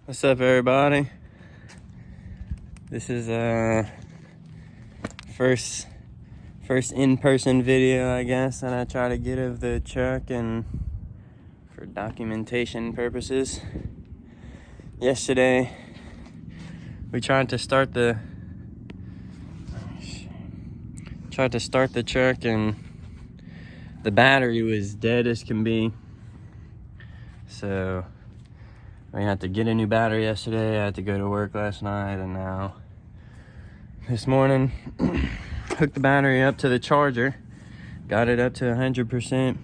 What's up, everybody? This is first in-person video, I guess, that I try to get of the truck and for documentation purposes. Yesterday we tried to start the truck and the battery was dead as can be. So we had to get a new battery yesterday. I had to go to work last night, and now this morning hooked the battery up to the charger, got it up to 100%,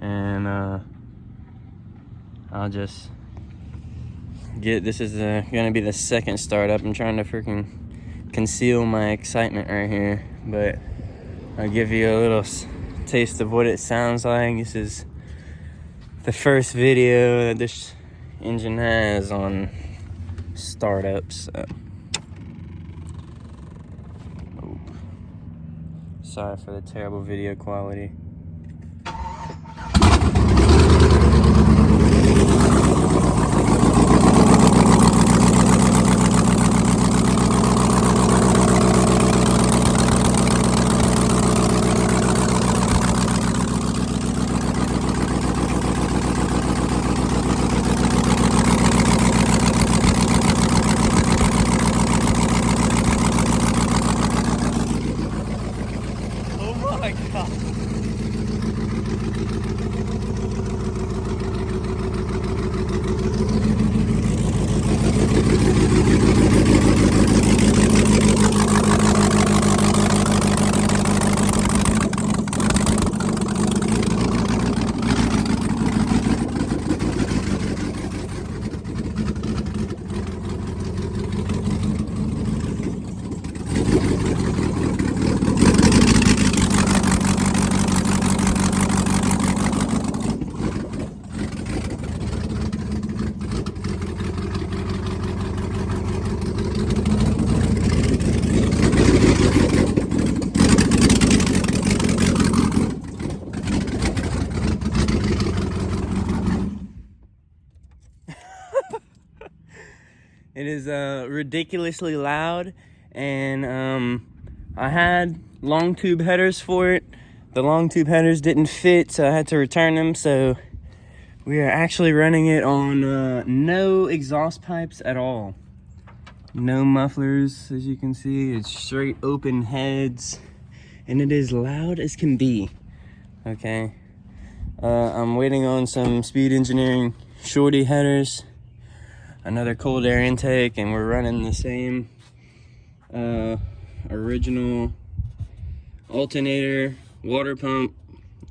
and I'll just get, this is gonna be the second startup. I'm trying to freaking conceal my excitement right here, but I'll give you a little taste of what it sounds like. This is the first video that this engine has on startups. Sorry for the terrible video quality. It is ridiculously loud, and I had long tube headers for it. The long tube headers didn't fit, so I had to return them. So we are actually running it on no exhaust pipes at all. No mufflers, as you can see. It's straight open heads, and it is loud as can be. Okay. I'm waiting on some Speed Engineering shorty headers, another cold air intake, and we're running the same original alternator, water pump,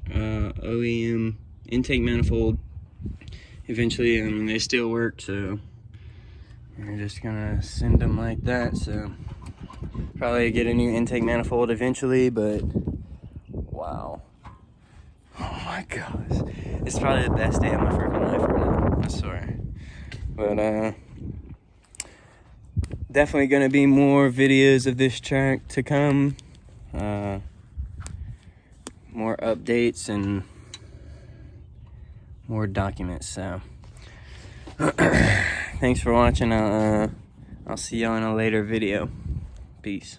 OEM intake manifold. Eventually, I mean, they still work, so we're just gonna send them like that. So probably get a new intake manifold eventually, but wow. Oh my gosh. It's probably the best day of my freaking life right now, I swear. But definitely gonna be more videos of this track to come. More updates and more documents. So thanks for watching. I'll see y'all in a later video. Peace.